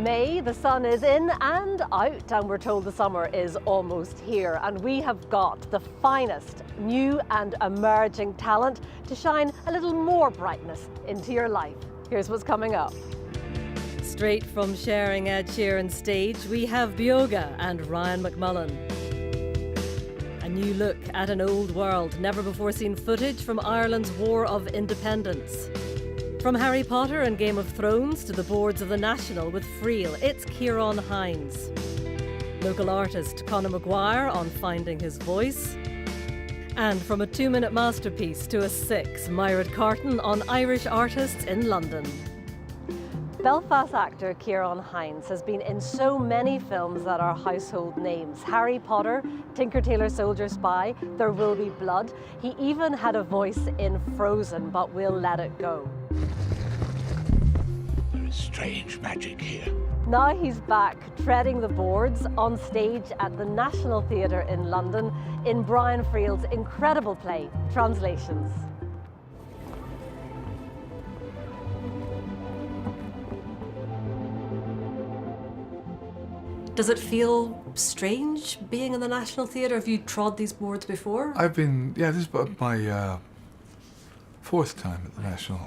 May, the sun is in and out, and we're told the summer is almost here. And we have got the finest new and emerging talent to shine a little more brightness into your life. Here's what's coming up. Straight from sharing Ed Sheeran's stage, we have Bioga and Ryan McMullen. A new look at an old world, never before seen footage from Ireland's War of Independence. From Harry Potter and Game of Thrones to the boards of the National with Friel, it's Ciarán Hinds. Local artist Conor Maguire on finding his voice. And from a 2-minute masterpiece to a 6, Myred Carton on Irish artists in London. Belfast actor Ciarán Hinds has been in so many films that are household names. Harry Potter, Tinker Tailor Soldier Spy, There Will Be Blood. He even had a voice in Frozen, but we'll let it go. There is strange magic here. Now he's back, treading the boards on stage at the National Theatre in London in Brian Friel's incredible play, Translations. Does it feel strange being in the National Theatre? Have you trod these boards before? I've been, this is about my 4th time at the National.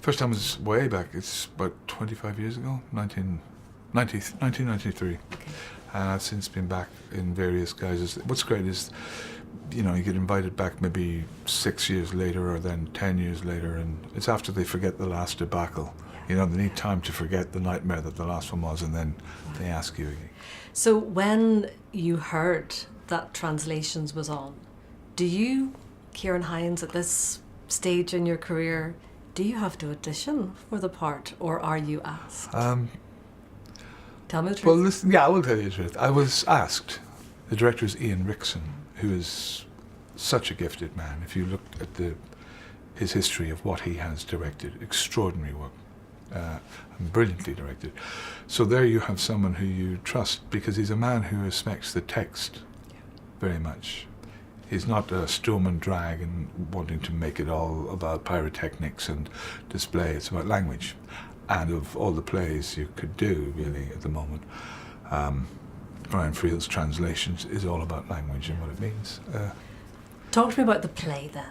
First time was way back, it's about 25 years ago, 1993. Okay. And I've since been back in various guises. What's great is, you get invited back maybe 6 years later or then 10 years later, and it's after they forget the last debacle. They need time to forget the nightmare that the last one was, and then they ask you again. So when you heard that Translations was on, do you, Ciarán Hinds, at this stage in your career, do you have to audition for the part, or are you asked? Tell me the truth. Well, listen, I will tell you the truth. I was asked. The director is Ian Rickson, who is such a gifted man. If you look at his history of what he has directed, extraordinary work. And brilliantly directed. So there you have someone who you trust, because he's a man who respects the text very much. He's not a Sturm drag and wanting to make it all about pyrotechnics and display. It's about language. And of all the plays you could do, really, at the moment, Brian Friel's Translations is all about language and what it means. Talk to me about the play, then,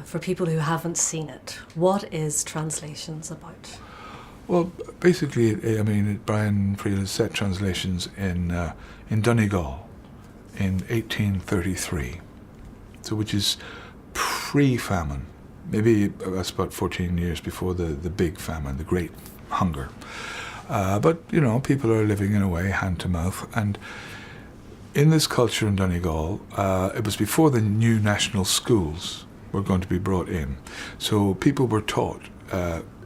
for people who haven't seen it. What is Translations about? Well, basically, Brian Friel has set Translations in Donegal in 1833, so which is pre-famine. Maybe that's about 14 years before the big famine, the Great Hunger. But people are living in a way hand to mouth, and in this culture in Donegal, it was before the new national schools were going to be brought in. So people were taught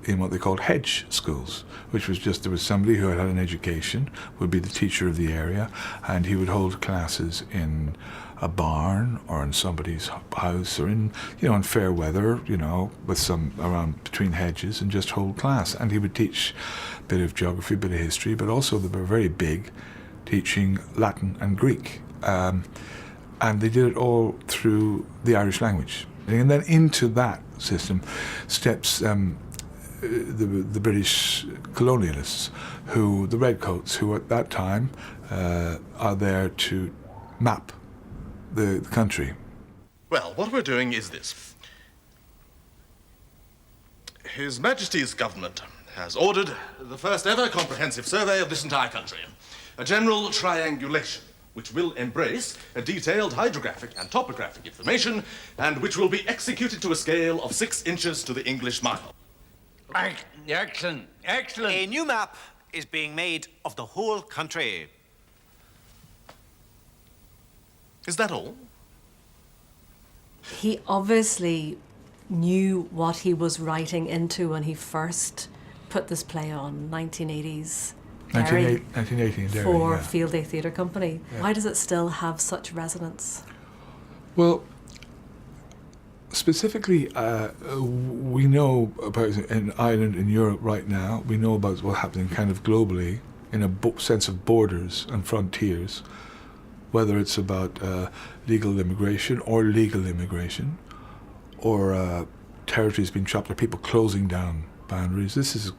in what they called hedge schools, which was just, there was somebody who had an education, would be the teacher of the area, and he would hold classes in a barn or in somebody's house or in fair weather, with some around between hedges, and just hold class. And he would teach a bit of geography, a bit of history, but also they were very big teaching Latin and Greek. And they did it all through the Irish language. And then into that system steps the British colonialists, the redcoats, who at that time are there to map the country. Well, what we're doing is this. His Majesty's government has ordered the first ever comprehensive survey of this entire country. A general triangulation, which will embrace a detailed hydrographic and topographic information, and which will be executed to a scale of 6 inches to the English mile. Excellent, excellent. A new map is being made of the whole country. Is that all? He obviously knew what he was writing into when he first put this play on, 1980s. 1980 in Derry, for Field Day Theatre Company. Yeah. Why does it still have such resonance? Well, specifically, we know about in Ireland, in Europe right now, we know about what's happening kind of globally in a sense of borders and frontiers, whether it's about legal immigration or legal immigration, or territories being chopped, or people closing down boundaries. This is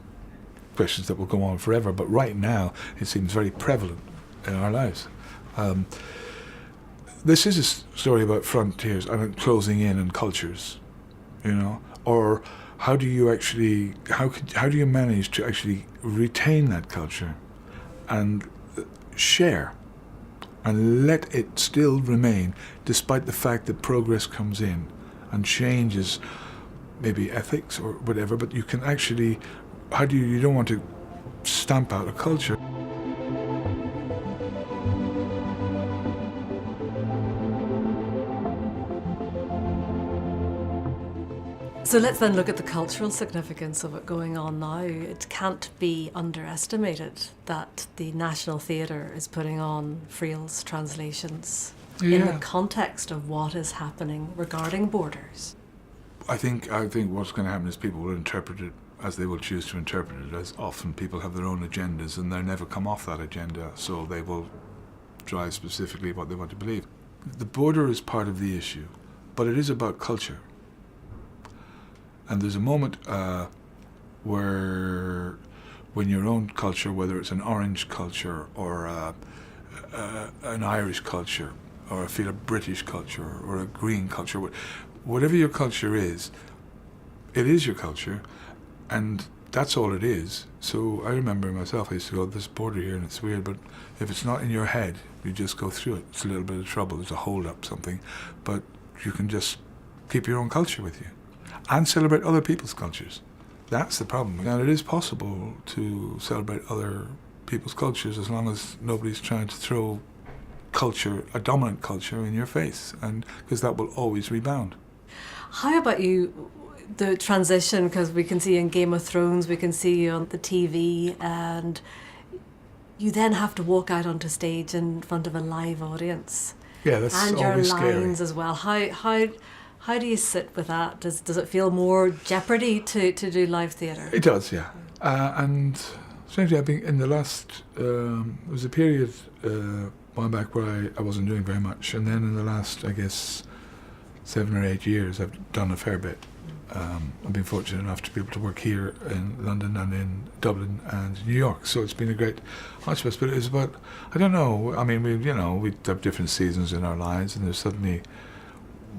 questions that will go on forever, but right now it seems very prevalent in our lives. This is a story about frontiers and closing in and cultures, you know, or how do you actually, how do you manage to actually retain that culture and share and let it still remain despite the fact that progress comes in and changes maybe ethics or whatever, but you can actually, you don't want to stamp out a culture. So let's then look at the cultural significance of it going on now. It can't be underestimated that the National Theatre is putting on Friel's translations in the context of what is happening regarding borders. I think what's going to happen is people will interpret it as they will choose to interpret it, as often people have their own agendas and they'll never come off that agenda, so they will drive specifically what they want to believe. The border is part of the issue, but it is about culture. And there's a moment where when your own culture, whether it's an orange culture or an Irish culture or I feel a British culture or a green culture, whatever your culture is, it is your culture, and that's all it is. So I remember myself, I used to go, this border here and it's weird, but if it's not in your head, you just go through it. It's a little bit of trouble, there's a hold up, something, but you can just keep your own culture with you and celebrate other people's cultures. That's the problem. Now, it is possible to celebrate other people's cultures as long as nobody's trying to throw culture, a dominant culture, in your face, and because that will always rebound. How about you, the transition, because we can see in Game of Thrones, we can see you on the TV, and you then have to walk out onto stage in front of a live audience. Yeah, that's and always your scary. lines as well. How do you sit with that? Does it feel more jeopardy to do live theatre? It does, yeah. And strangely, I think in the last, there was a period while back where I wasn't doing very much, and then in the last, I guess, 7 or 8 years, I've done a fair bit. I've been fortunate enough to be able to work here in London and in Dublin and New York, so it's been a great hodgepodge. But it was about, I don't know, I mean, we have different seasons in our lives, and there's suddenly,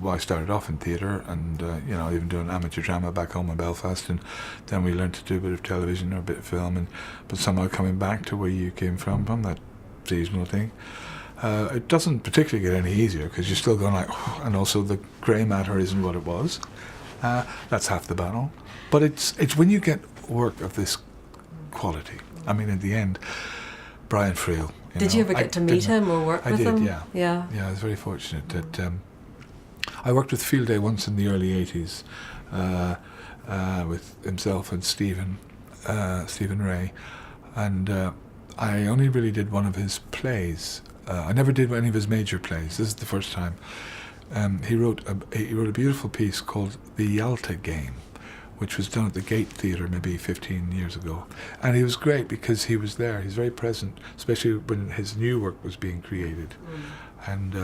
well, I started off in theatre and, even doing amateur drama back home in Belfast, and then we learned to do a bit of television or a bit of film, but somehow coming back to where you came from that seasonal thing, it doesn't particularly get any easier because you're still going like, oh, and also the grey matter isn't what it was. That's half the battle. But it's when you get work of this quality. I mean, in the end, Brian Friel. Did you ever get to meet him or work with him? I did, yeah. Yeah. Yeah, I was very fortunate that I worked with Field Day once in the early 80s with himself and Stephen Ray, and I only really did one of his plays. I never did any of his major plays. This is the first time. He wrote a beautiful piece called The Yalta Game, which was done at the Gate Theatre maybe 15 years ago. And he was great because he was there. He's very present, especially when his new work was being created. And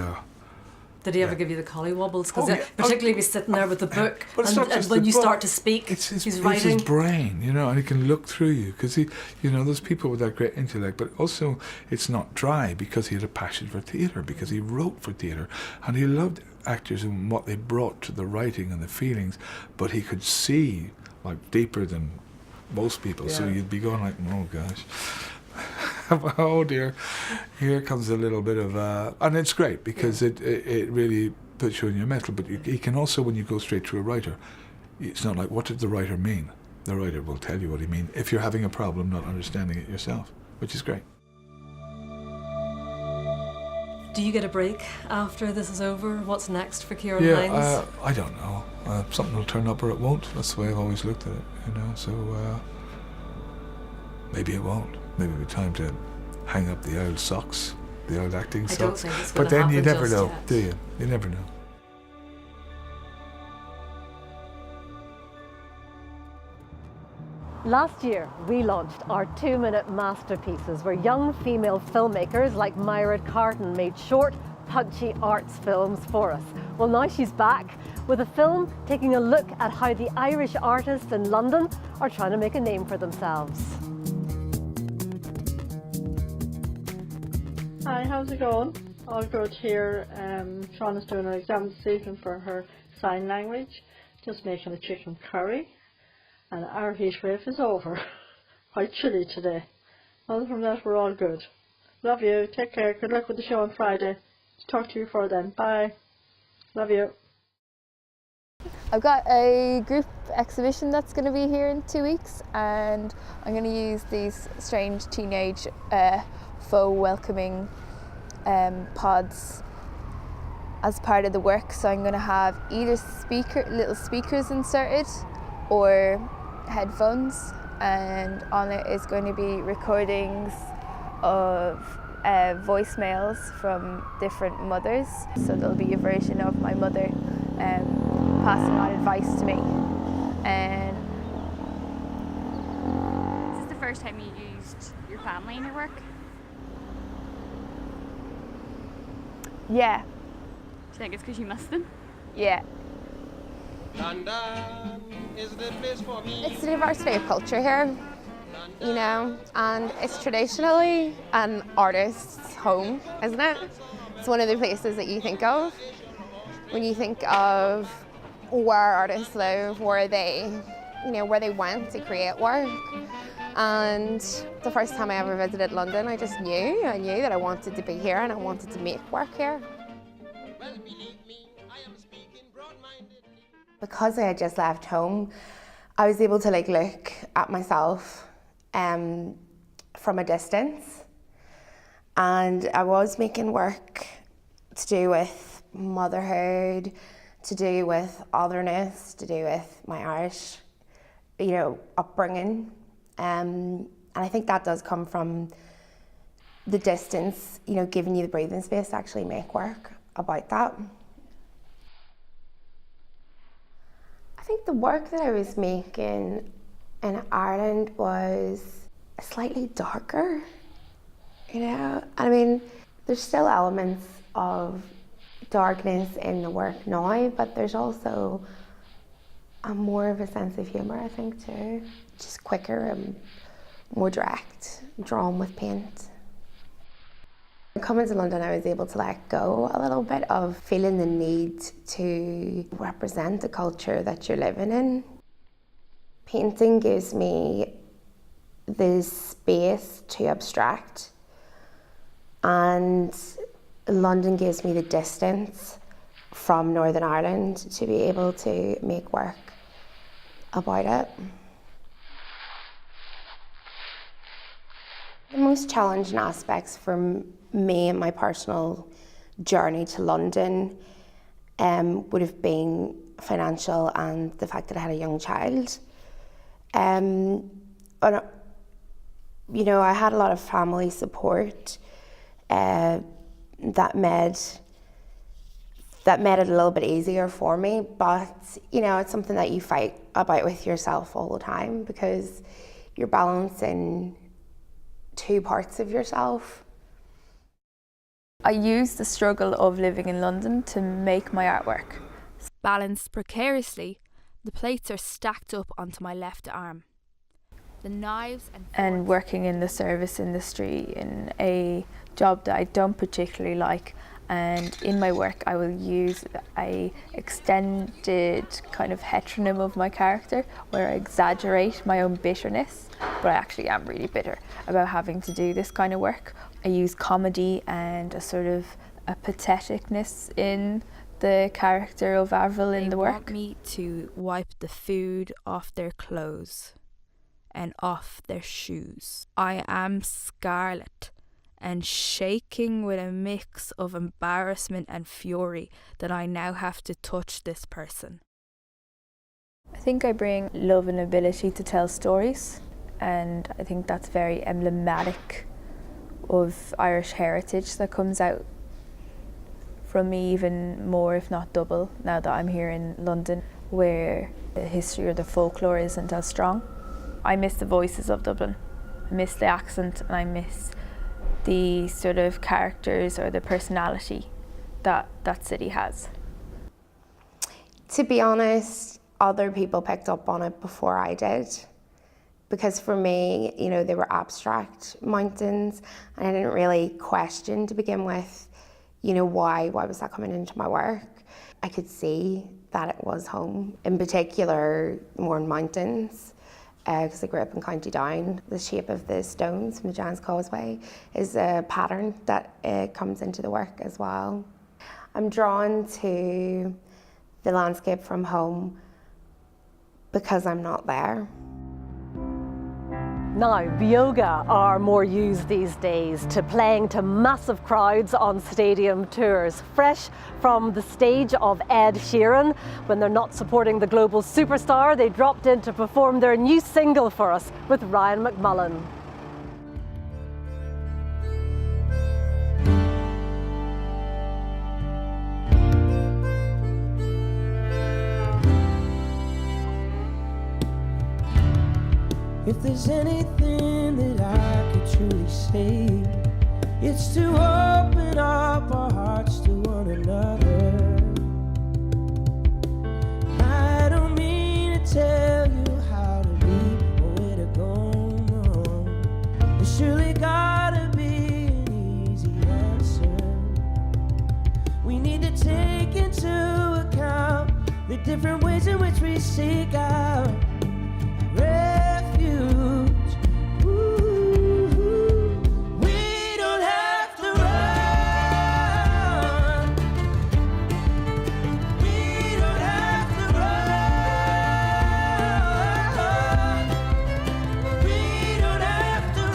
did he ever give you the collywobbles? Because Oh, yeah. particularly if he's sitting there with the book, But it's not and just when the you book. start to speak, It's he's writing. his brain, and he can look through you because those people with that great intellect. But also, it's not dry because he had a passion for theatre, because he wrote for theatre, and he loved actors and what they brought to the writing and the feelings. But he could see like deeper than most people, so you'd be going like, oh gosh. Oh dear, here comes a little bit of and it's great because it really puts you in your mettle, but you can also, when you go straight to a writer, it's not like, what did the writer mean? The writer will tell you what he means if you're having a problem not understanding it yourself, which is great. Do you get a break after this is over? What's next for Ciarán Hinds? I don't know. Something will turn up or it won't. That's the way I've always looked at it, so maybe it won't. Maybe it'll be time to hang up the old socks, the old acting I don't socks. think it's But gonna then you happen never just know, yet. do you? You never know. Last year, we launched our 2-minute masterpieces where young female filmmakers like Myra Carton made short, punchy arts films for us. Well, now she's back with a film taking a look at how the Irish artists in London are trying to make a name for themselves. Hi, how's it going? All good here. Sean is doing her exam this evening for her sign language. Just making a chicken curry. And our heat wave is over. Quite chilly today. Other from that, we're all good. Love you. Take care. Good luck with the show on Friday. Talk to you before then. Bye. Love you. I've got a group exhibition that's going to be here in 2 weeks, and I'm going to use these strange teenage faux welcoming pods as part of the work. So I'm going to have either little speakers inserted or headphones, and on it is going to be recordings of voicemails from different mothers. So there'll be a version of my mother passing on advice to me. And is this the first time you used your family in your work? Yeah. Do you think it's because you miss them? Yeah. London is the place for me. It's the diversity of culture here, you know, and it's traditionally an artist's home, isn't it? It's one of the places that you think of when you think of where artists live, where they went to create work. And the first time I ever visited London, I knew that I wanted to be here and I wanted to make work here. Because I had just left home, I was able to look at myself from a distance, and I was making work to do with motherhood, to do with otherness, to do with my Irish, upbringing, and I think that does come from the distance, giving you the breathing space to actually make work about that. I think the work that I was making in Ireland was slightly darker, I mean, there's still elements of darkness in the work now, but there's also more of a sense of humour, I think, too. Just quicker and more direct, drawn with paint. Coming to London, I was able to let go a little bit of feeling the need to represent the culture that you're living in. Painting gives me the space to abstract, and London gives me the distance from Northern Ireland to be able to make work about it. The most challenging aspects for me and my personal journey to London would have been financial and the fact that I had a young child. I had a lot of family support that made it a little bit easier for me, but it's something that you fight about with yourself all the time because you're balancing two parts of yourself. I use the struggle of living in London to make my artwork. Balanced precariously, the plates are stacked up onto my left arm. The knives and working in the service industry in a job that I don't particularly like, and in my work I will use a extended kind of heteronym of my character where I exaggerate my own bitterness, but I actually am really bitter about having to do this kind of work. I use comedy and a sort of a patheticness in the character of Avril in the work. They want me to wipe the food off their clothes and off their shoes. I am scarlet and shaking with a mix of embarrassment and fury that I now have to touch this person. I think I bring love and ability to tell stories, and I think that's very emblematic of Irish heritage that comes out from me even more, if not double, now that I'm here in London, where the history or the folklore isn't as strong. I miss the voices of Dublin. I miss the accent, and I miss the sort of characters or the personality that that city has. To be honest, other people picked up on it before I did. because for me, you know, they were abstract mountains, and I didn't really question to begin with, you know, why was that coming into my work? I could see that it was home, in particular Mourne Mountains, because I grew up in County Down. The shape of the stones from the Giant's Causeway is a pattern that comes into the work as well. I'm drawn to the landscape from home because I'm not there. Now, bioga are more used these days, to playing to massive crowds on stadium tours. Fresh from the stage of Ed Sheeran, when they're not supporting the global superstar, they dropped in to perform their new single for us with Ryan McMullen. If there's anything that I could truly say, it's to open up our hearts to one another. I don't mean to tell you how to be or where to go, no. There's surely gotta be an easy answer. We need to take into account the different ways in which we seek out refuge. Ooh, we don't have to run. We don't have to run. We don't have to run. We don't have to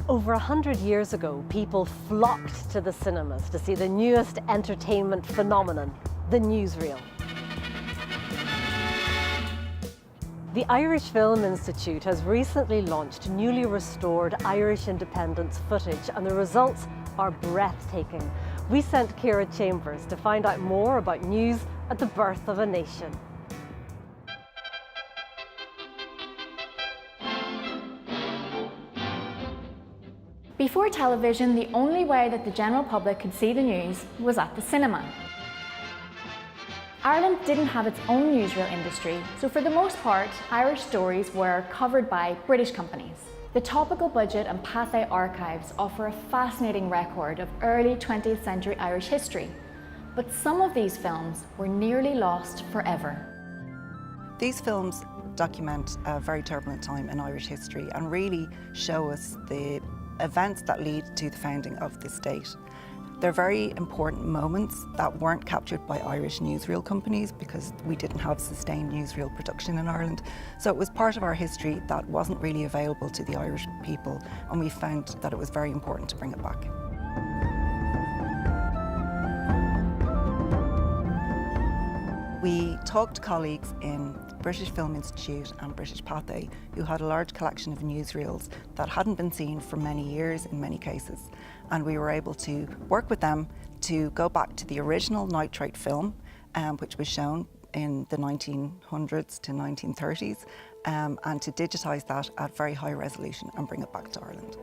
Over 100 years ago, people flocked to the cinemas to see the newest entertainment phenomenon, the newsreel. The Irish Film Institute has recently launched newly restored Irish independence footage, and the results are breathtaking. We sent Ciara Chambers to find out more about news at the birth of a nation. Before television, the only way that the general public could see the news was at the cinema. Ireland didn't have its own newsreel industry, so for the most part, Irish stories were covered by British companies. The Topical Budget and Pathé archives offer a fascinating record of early 20th century Irish history, but some of these films were nearly lost forever. These films document a very turbulent time in Irish history and really show us the events that lead to the founding of the state. They're very important moments that weren't captured by Irish newsreel companies because we didn't have sustained newsreel production in Ireland. So it was part of our history that wasn't really available to the Irish people, and we found that it was very important to bring it back. We talked to colleagues in British Film Institute and British Pathé who had a large collection of newsreels that hadn't been seen for many years in many cases. And we were able to work with them to go back to the original nitrate film, which was shown in the 1900s to 1930s, and to digitise that at very high resolution and bring it back to Ireland.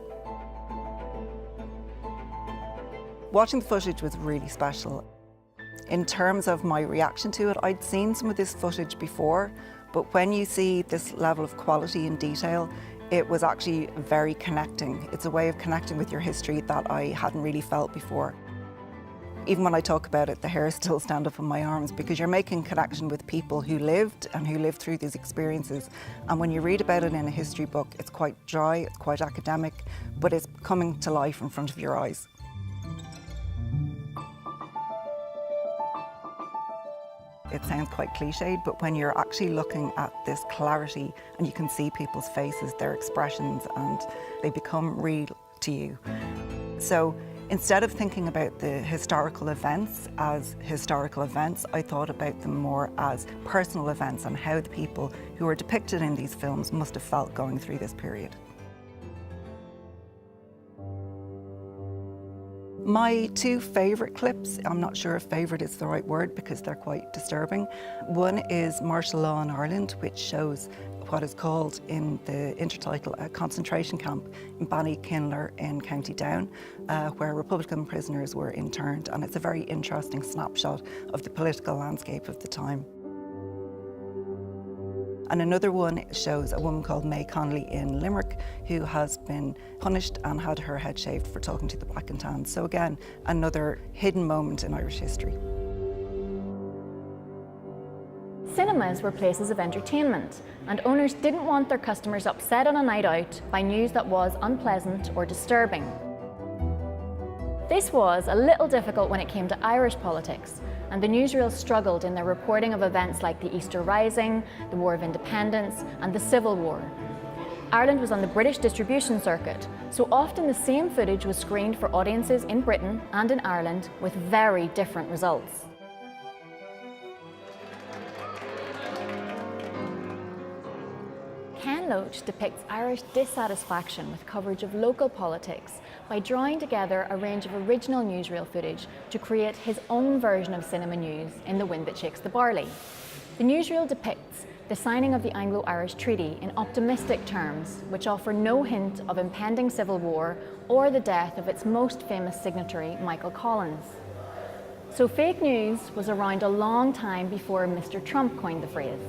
Watching the footage was really special. In terms of my reaction to it, I'd seen some of this footage before, but when you see this level of quality and detail, it was actually very connecting. It's a way of connecting with your history that I hadn't really felt before. Even when I talk about it, the hairs still stand up on my arms because you're making connection with people who lived and who lived through these experiences. And when you read about it in a history book, it's quite dry, it's quite academic, but it's coming to life in front of your eyes. It sounds quite cliched, but when you're actually looking at this clarity and you can see people's faces, their expressions, and they become real to you. So instead of thinking about the historical events as historical events, I thought about them more as personal events and how the people who are depicted in these films must have felt going through this period. My two favourite clips, I'm not sure if favourite is the right word because they're quite disturbing. One is Martial Law in Ireland, which shows what is called in the intertitle a concentration camp in Ballykinler in County Down, where Republican prisoners were interned, and it's a very interesting snapshot of the political landscape of the time. And another one shows a woman called May Connolly in Limerick who has been punished and had her head shaved for talking to the Black and Tans. So again, another hidden moment in Irish history. Cinemas were places of entertainment, and owners didn't want their customers upset on a night out by news that was unpleasant or disturbing. This was a little difficult when it came to Irish politics, and the newsreels struggled in their reporting of events like the Easter Rising, the War of Independence, and the Civil War. Ireland was on the British distribution circuit, so often the same footage was screened for audiences in Britain and in Ireland with very different results. Ken Loach depicts Irish dissatisfaction with coverage of local politics by drawing together a range of original newsreel footage to create his own version of cinema news in The Wind That Shakes the Barley. The newsreel depicts the signing of the Anglo-Irish Treaty in optimistic terms, which offer no hint of impending civil war or the death of its most famous signatory, Michael Collins. So fake news was around a long time before Mr. Trump coined the phrase.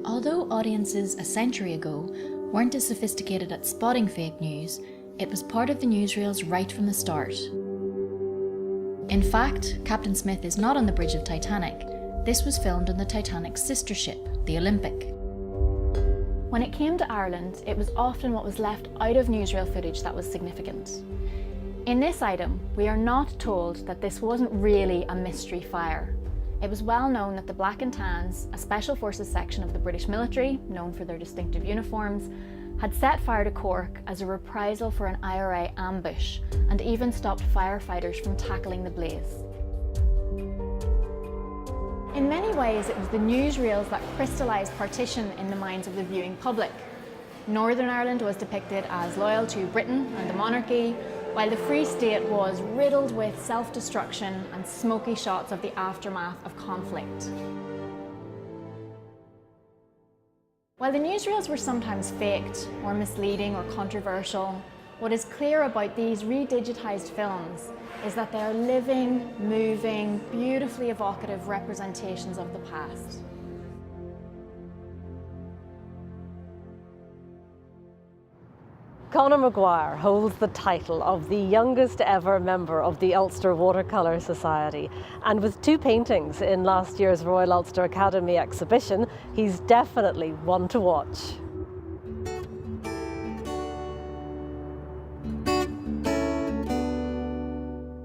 Although audiences a century ago weren't as sophisticated at spotting fake news, it was part of the newsreels right from the start. In fact, Captain Smith is not on the bridge of Titanic. This was filmed on the Titanic's sister ship, the Olympic. When it came to Ireland, it was often what was left out of newsreel footage that was significant. In this item, we are not told that this wasn't really a mystery fire. It was well known that the Black and Tans, a special forces section of the British military, known for their distinctive uniforms, had set fire to Cork as a reprisal for an IRA ambush and even stopped firefighters from tackling the blaze. In many ways, it was the newsreels that crystallised partition in the minds of the viewing public. Northern Ireland was depicted as loyal to Britain and the monarchy, while the Free State was riddled with self-destruction and smoky shots of the aftermath of conflict. While the newsreels were sometimes faked or misleading or controversial, what is clear about these redigitised films is that they are living, moving, beautifully evocative representations of the past. Conor Maguire holds the title of the youngest ever member of the Ulster Watercolour Society, and with 2 paintings in last year's Royal Ulster Academy exhibition, he's definitely one to watch.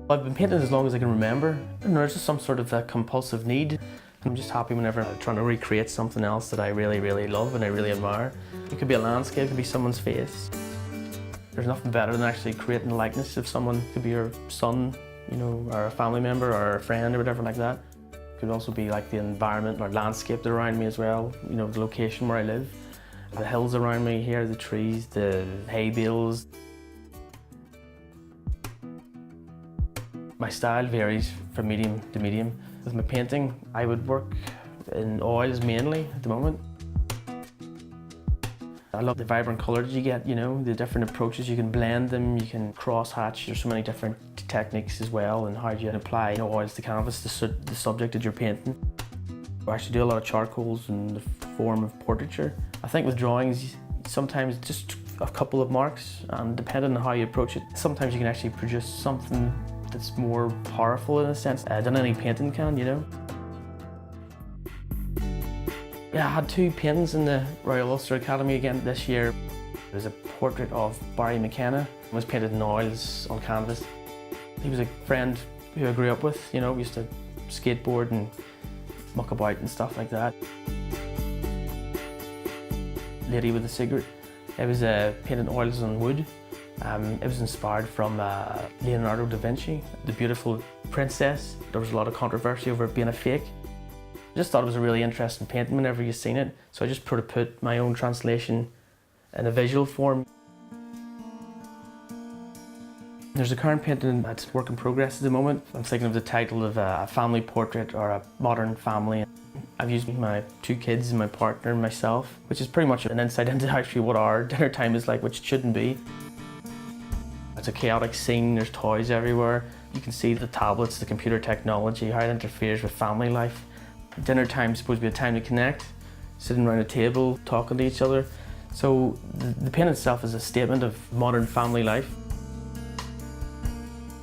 I've been painting as long as I can remember, and there's just some sort of a compulsive need. I'm just happy whenever I'm trying to recreate something else that I really, really love and I really admire. It could be a landscape, it could be someone's face. There's nothing better than actually creating a likeness of someone. It could be your son, you know, or a family member or a friend or whatever like that. It could also be like the environment or landscape that around me as well, you know, the location where I live. The hills around me here, the trees, the hay bales. My style varies from medium to medium. With my painting, I would work in oils mainly at the moment. I love the vibrant colours you get, you know, the different approaches. You can blend them, you can cross-hatch. There's so many different techniques as well, and how you apply, you know, oils to canvas to suit the subject that you're painting. I actually do a lot of charcoals in the form of portraiture. I think with drawings, sometimes just a couple of marks, and depending on how you approach it, sometimes you can actually produce something that's more powerful in a sense than any painting can, you know. Yeah, I had 2 paintings in the Royal Ulster Academy again this year. There's a portrait of Barry McKenna. It was painted in oils on canvas. He was a friend who I grew up with, you know, we used to skateboard and muck about and stuff like that. Lady with a Cigarette. It was painted in oils on wood. It was inspired from Leonardo da Vinci, the beautiful princess. There was a lot of controversy over it being a fake. I just thought it was a really interesting painting whenever you've seen it, so I just put my own translation in a visual form. There's a current painting that's work in progress at the moment. I'm thinking of the title of a family portrait or a modern family. I've used my 2 kids and my partner and myself, which is pretty much an insight into actually what our dinner time is like, which it shouldn't be. It's a chaotic scene, there's toys everywhere. You can see the tablets, the computer technology, how it interferes with family life. Dinner time is supposed to be a time to connect, sitting around a table, talking to each other. So the painting itself is a statement of modern family life.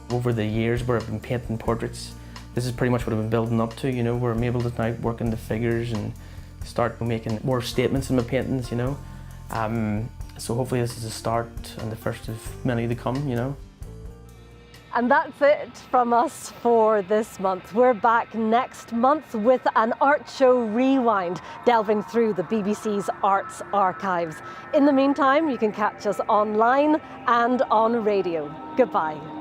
Over the years where I've been painting portraits, this is pretty much what I've been building up to, you know, where I'm able to now work in the figures and start making more statements in my paintings, you know. So hopefully this is a start and the first of many to come, you know. And that's it from us for this month. We're back next month with an art show rewind, delving through the BBC's arts archives. In the meantime, you can catch us online and on radio. Goodbye.